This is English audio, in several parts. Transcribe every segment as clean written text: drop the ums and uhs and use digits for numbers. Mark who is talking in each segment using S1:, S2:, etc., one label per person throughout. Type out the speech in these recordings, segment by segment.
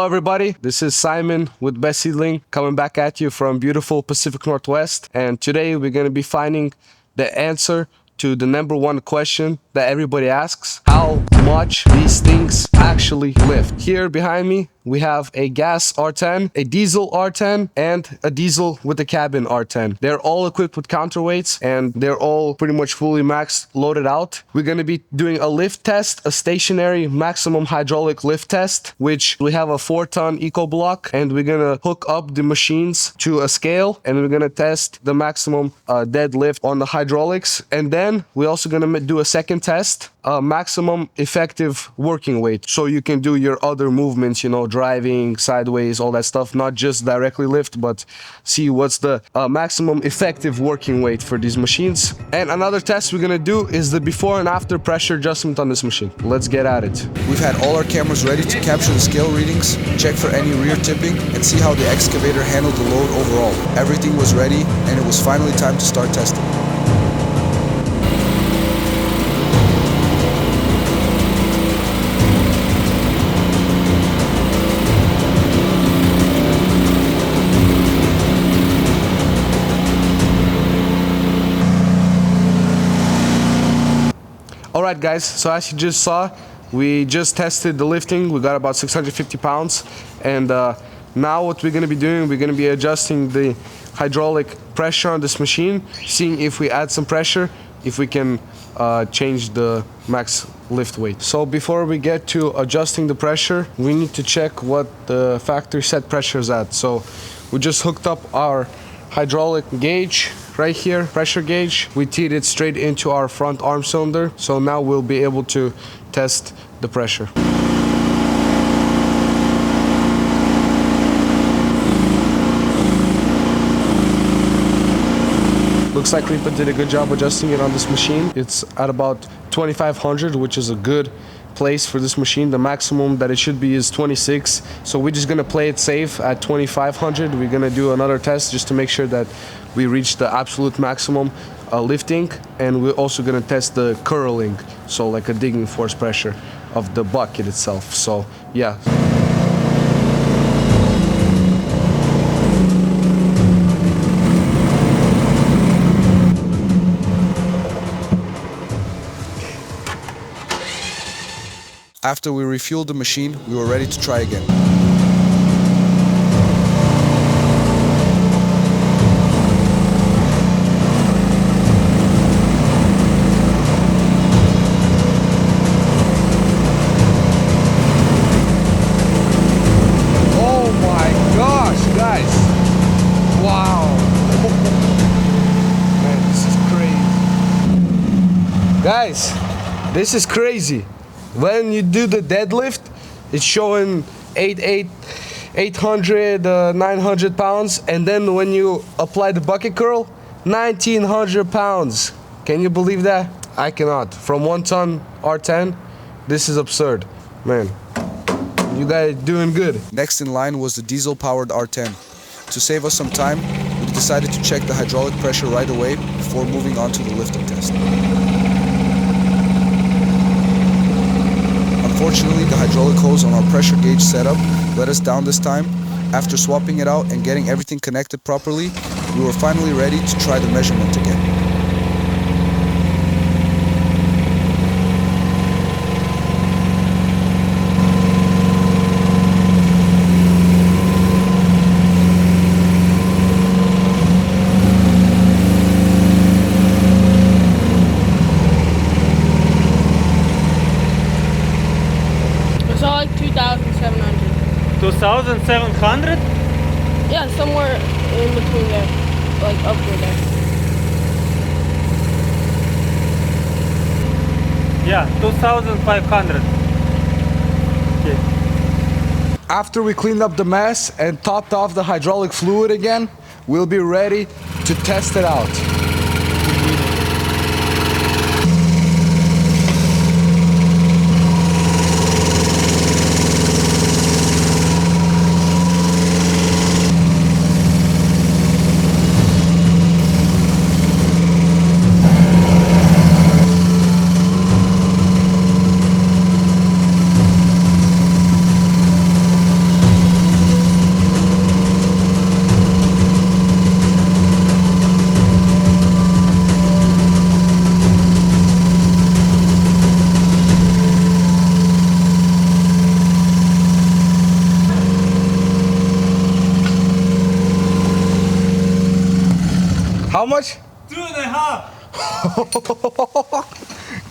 S1: everybody, this is Simon with Best Seedling coming back at you from beautiful Pacific Northwest, and today we're going to be finding the answer to the number one question that everybody asks: how much these things actually lift. Here behind me we have a gas R10, a diesel R10, and a diesel with a cabin R10. They're all equipped with counterweights and they're all pretty much fully maxed loaded out. We're going to be doing a lift test, a stationary maximum hydraulic lift test, which we have a 4-ton eco block, and we're going to hook up the machines to a scale and we're going to test the maximum deadlift on the hydraulics. And then we're also going to do a second test, maximum effective working weight, so you can do your other movements, you know, driving, sideways, all that stuff, not just directly lift, but see what's the maximum effective working weight for these machines. And another test we're gonna do is the before and after pressure adjustment on this machine. Let's get at it.
S2: We've had all our cameras ready to capture the scale readings, check for any rear tipping, and see how the excavator handled the load overall. Everything was ready, and it was finally time to start testing.
S1: Alright guys, so as you just saw, we just tested the lifting. We got about 650 pounds, and now what we're going to be doing, we're going to be adjusting the hydraulic pressure on this machine, seeing if we add some pressure, if we can change the max lift weight. So before we get to adjusting the pressure, we need to check what the factory set pressure is at. So we just hooked up our hydraulic gauge right here, pressure gauge. We teed it straight into our front arm cylinder, so now we'll be able to test the pressure. Looks like Rippa did a good job adjusting it on this machine. It's at about 2500, which is a good place for this machine. The maximum that it should be is 26, so we're just gonna play it safe at 2500. We're gonna do another test just to make sure that we reach the absolute maximum lifting, and we're also gonna test the curling, so like a digging force pressure of the bucket itself. So yeah.
S2: After we refueled the machine, we were ready to try again.
S1: Oh my gosh, guys! Wow! Man, this is crazy. Guys, this is crazy. When you do the deadlift, it's showing 800, 900 pounds, and then when you apply the bucket curl, 1900 pounds. Can you believe that? I cannot. From 1-ton R10, this is absurd. Man, you guys are doing good.
S2: Next in line was the diesel-powered R10. To save us some time, we decided to check the hydraulic pressure right away before moving on to the lifting test. Unfortunately, the hydraulic hose on our pressure gauge setup let us down this time. After swapping it out and getting everything connected properly, we were finally ready to try the measurement again.
S3: It's all like 2,700.
S4: 2,700?
S3: Yeah, somewhere in between there, like up there.
S4: Yeah, 2,500. Okay.
S1: After we cleaned up the mess and topped off the hydraulic fluid again, we'll be ready to test it out.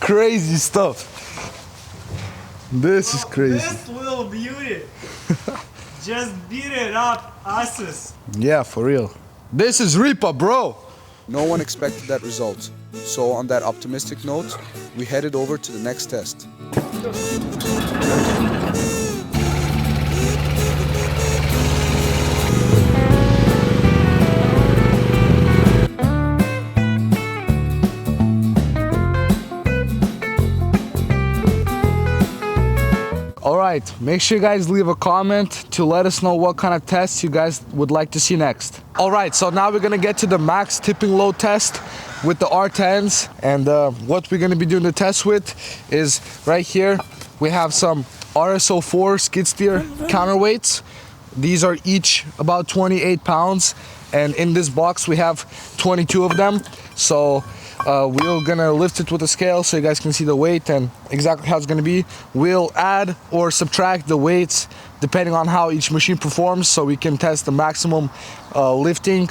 S1: Crazy stuff. This is crazy.
S4: This little beauty just beat it up asses.
S1: Yeah, for real. This is Rippa, bro.
S2: No one expected that result. So on that optimistic note, we headed over to the next test.
S1: Alright, make sure you guys leave a comment to let us know what kind of tests you guys would like to see next. Alright, so now we're gonna get to the max tipping load test with the R10s, and what we're gonna be doing the test with is right here we have some RSO4 skid steer counterweights. These are each about 28 pounds, and in this box we have 22 of them. So we're gonna lift it with a scale so you guys can see the weight and exactly how it's gonna be. We'll add or subtract the weights depending on how each machine performs, so we can test the maximum lifting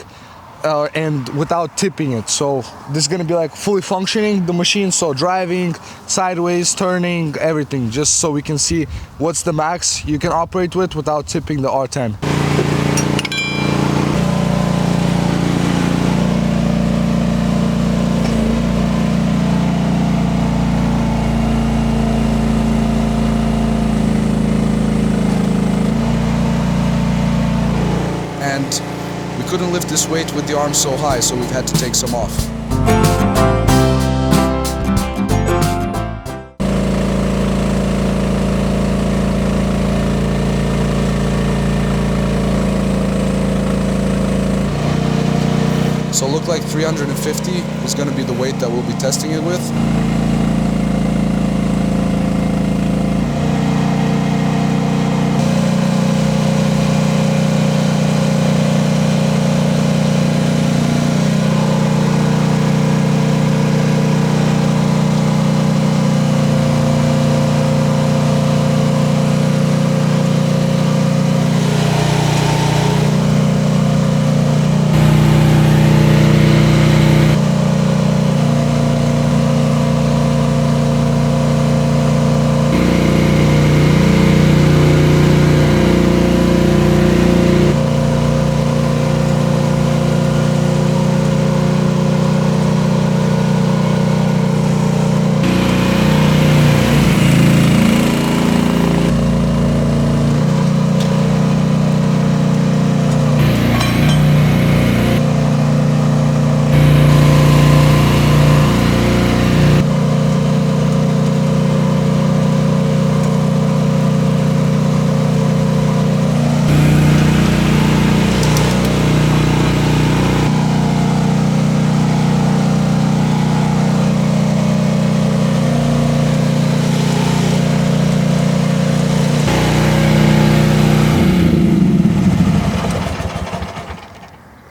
S1: and without tipping it. So this is gonna be like fully functioning, the machine, so driving, sideways, turning, everything, just so we can see what's the max you can operate with without tipping the R10.
S2: And we couldn't lift this weight with the arms so high, so we've had to take some off. So look like 350 is going to be the weight that we'll be testing it with.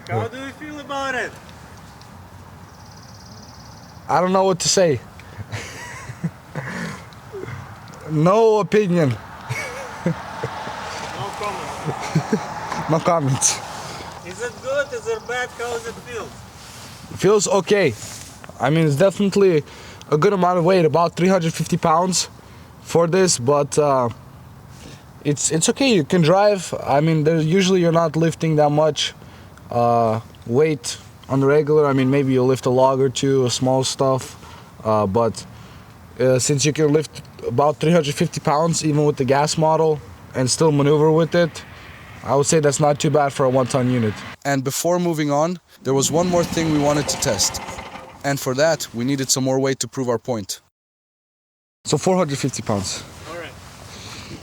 S4: How do you feel about it?
S1: I don't know what to say. No opinion.
S4: No comment.
S1: No comments.
S4: Is it good? Is it bad? How does it feel?
S1: It feels okay. I mean, it's definitely a good amount of weight, about 350 pounds for this, but it's okay. You can drive. I mean, usually you're not lifting that much weight on the regular. I mean, maybe you'll lift a log or two, small stuff, but since you can lift about 350 pounds even with the gas model and still maneuver with it, I would say that's not too bad for a 1-ton unit.
S2: And before moving on, there was one more thing we wanted to test. And for that, we needed some more weight to prove our point.
S1: So 450 pounds.
S4: Alright.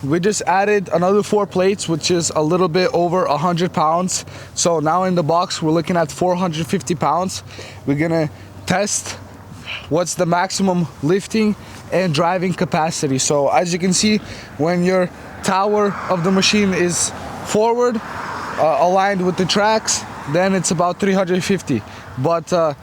S1: We just added another 4 plates, which is a little bit over 100 pounds. So now in the box, we're looking at 450 pounds. We're gonna test what's the maximum lifting and driving capacity. So as you can see, when your tower of the machine is forward, aligned with the tracks, then it's about 350. But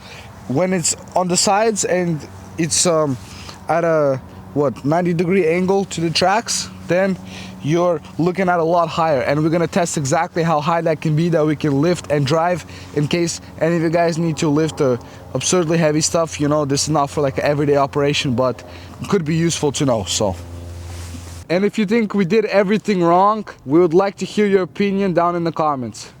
S1: when it's on the sides and it's at a 90-degree angle to the tracks, then you're looking at a lot higher, and we're gonna test exactly how high that can be, that we can lift and drive in case any of you guys need to lift absurdly heavy stuff. You know, this is not for like an everyday operation, but it could be useful to know. So, and if you think we did everything wrong, we would like to hear your opinion down in the comments.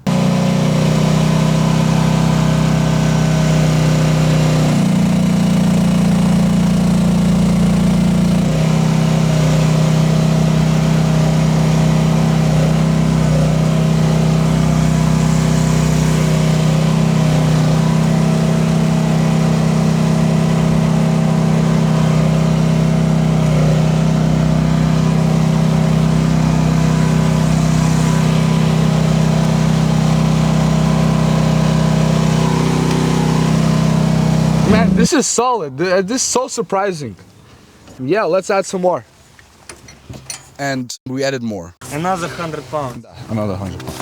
S1: Man, this is solid. This is so surprising. Yeah, let's add some more.
S2: And we added more.
S4: Another 100 pounds.
S2: Another 100 pounds.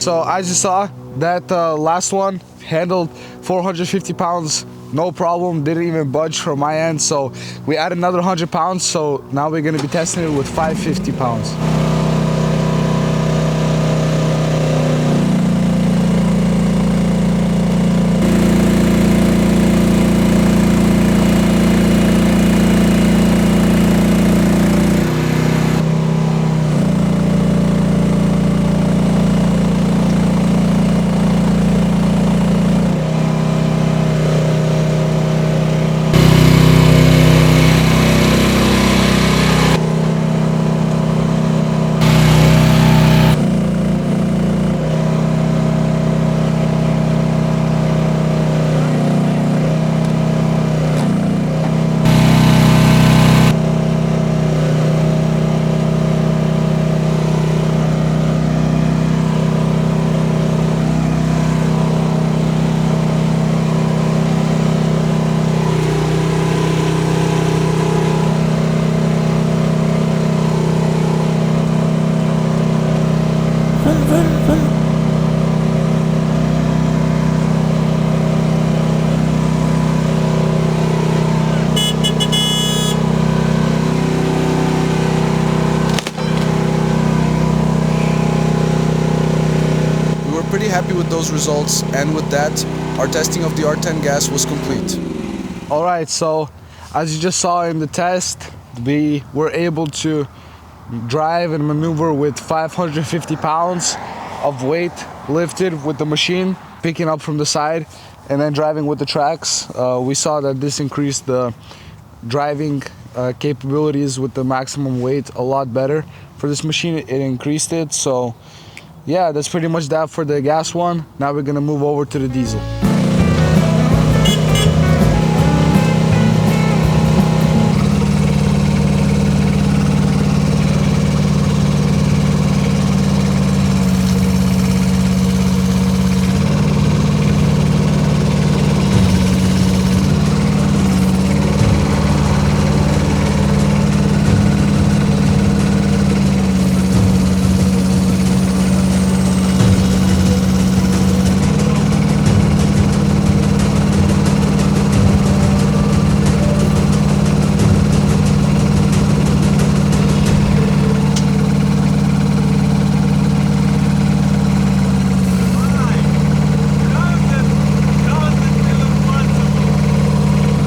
S1: So as you saw, that last one handled 450 pounds, no problem, didn't even budge from my end. So we add another 100 pounds, so now we're gonna be testing it with 550 pounds.
S2: Pretty happy with those results, and with that, our testing of the R10 gas was complete.
S1: All right, so as you just saw in the test, we were able to drive and maneuver with 550 pounds of weight lifted with the machine, picking up from the side and then driving with the tracks. We saw that this increased the driving capabilities with the maximum weight a lot better. For this machine, it increased it. So yeah, that's pretty much that for the gas one. Now we're gonna move over to the diesel.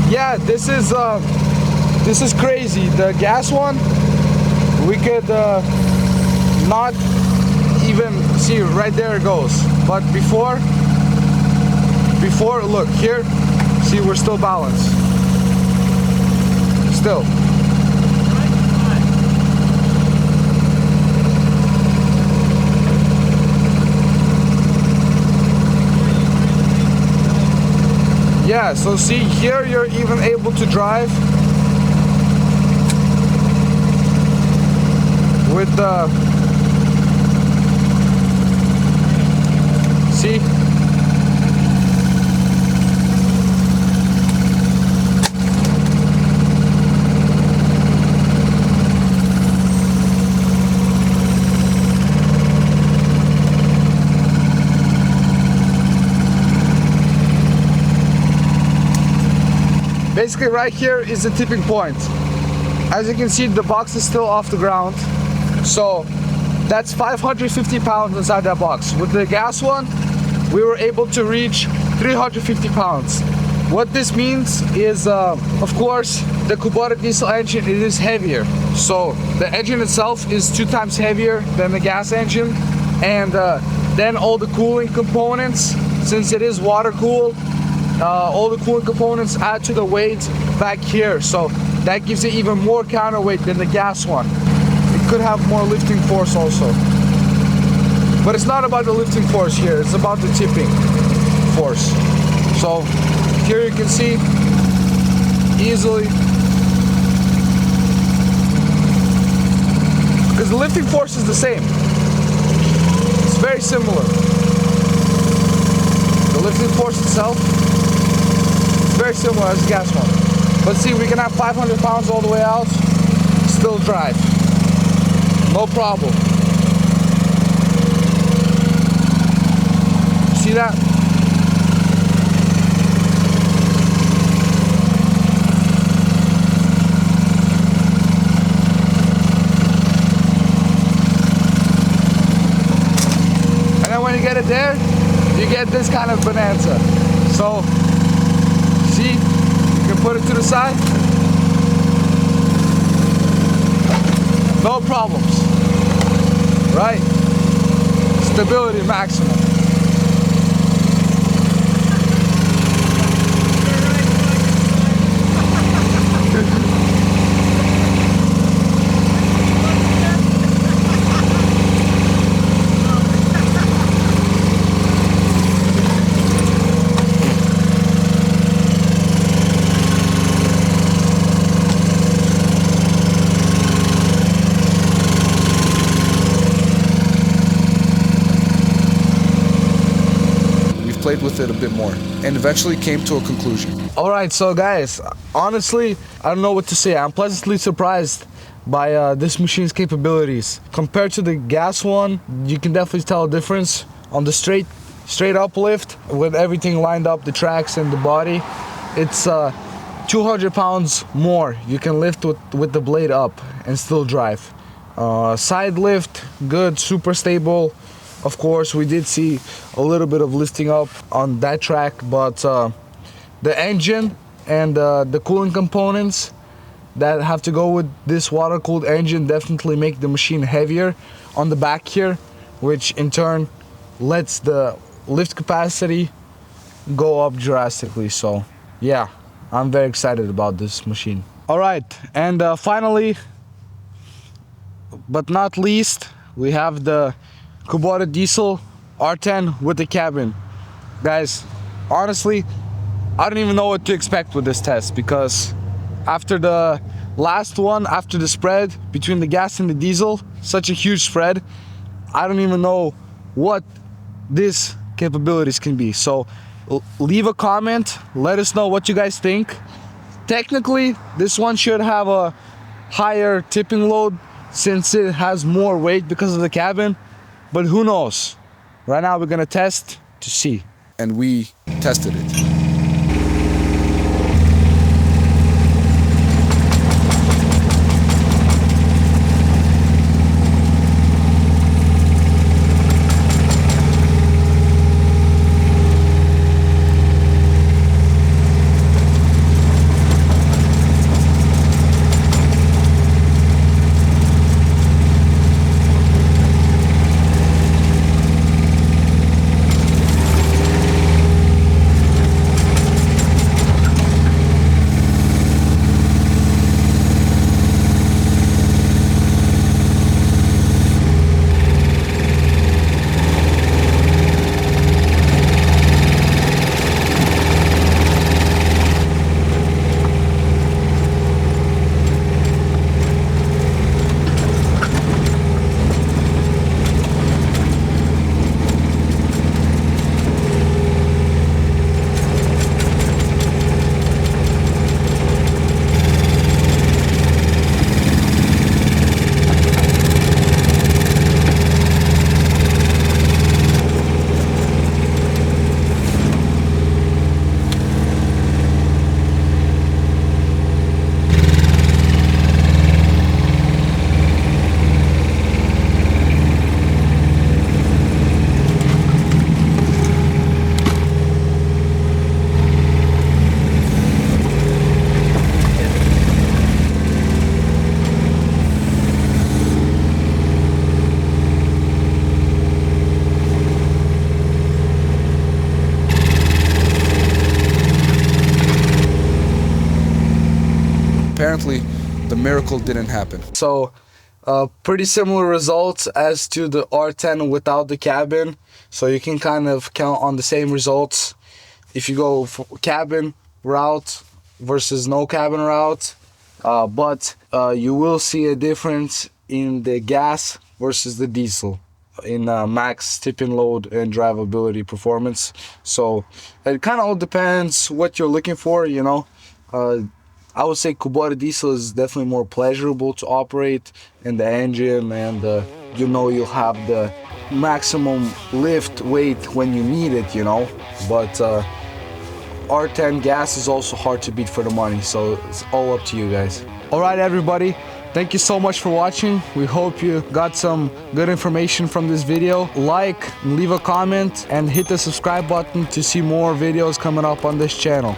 S1: Yeah, this is crazy. The gas one, we could not even see, right there it goes. But before, look here, see, we're still balanced. Still. Yeah, so see here, you're even able to drive with the, see? Basically right here is the tipping point. As you can see, the box is still off the ground. So that's 550 pounds inside that box. With the gas one, we were able to reach 350 pounds. What this means is, of course, the Kubota diesel engine, it is heavier. So the engine itself is 2 times heavier than the gas engine. And then all the cooling components, since it is water cooled, all the cooling components add to the weight back here. So that gives it even more counterweight than the gas one. It could have more lifting force also. But it's not about the lifting force here, it's about the tipping force. So here you can see easily, because the lifting force is the same. It's very similar. The lifting force itself is very similar as the gas one. But see, we can have 500 pounds all the way out, still drive. No problem. See that? And then when you get it there, you get this kind of bonanza. So, see, you can put it to the side. No problems. Right? Stability maximum.
S2: Played with it a bit more and eventually came to a conclusion.
S1: Alright, so guys, honestly, I don't know what to say. I'm pleasantly surprised by this machine's capabilities. Compared to the gas one, you can definitely tell a difference on the straight uplift with everything lined up, the tracks and the body. It's 200 pounds more you can lift with the blade up and still drive. Side lift, good, super stable. Of course, we did see a little bit of lifting up on that track, but the engine and the cooling components that have to go with this water-cooled engine definitely make the machine heavier on the back here, which in turn lets the lift capacity go up drastically. So yeah, I'm very excited about this machine. All right, and finally, but not least, we have the Kubota Diesel R10 with the cabin. Guys, honestly, I don't even know what to expect with this test, because after the last one, after the spread between the gas and the diesel, such a huge spread, I don't even know what this capabilities can be. So leave a comment, let us know what you guys think. Technically, this one should have a higher tipping load since it has more weight because of the cabin. But who knows? Right now we're gonna test to see.
S2: And we tested it. apparently the miracle didn't happen.
S1: So pretty similar results as to the R10 without the cabin. So you can kind of count on the same results if you go for cabin route versus no cabin route. But you will see a difference in the gas versus the diesel in max tip-in load and drivability performance. So it kind of all depends what you're looking for, you know. I would say Kubota diesel is definitely more pleasurable to operate in the engine, and you know, you'll have the maximum lift weight when you need it, you know. But R10 gas is also hard to beat for the money, so it's all up to you guys. All right, everybody, thank you so much for watching. We hope you got some good information from this video. Like, leave a comment, and hit the subscribe button to see more videos coming up on this channel.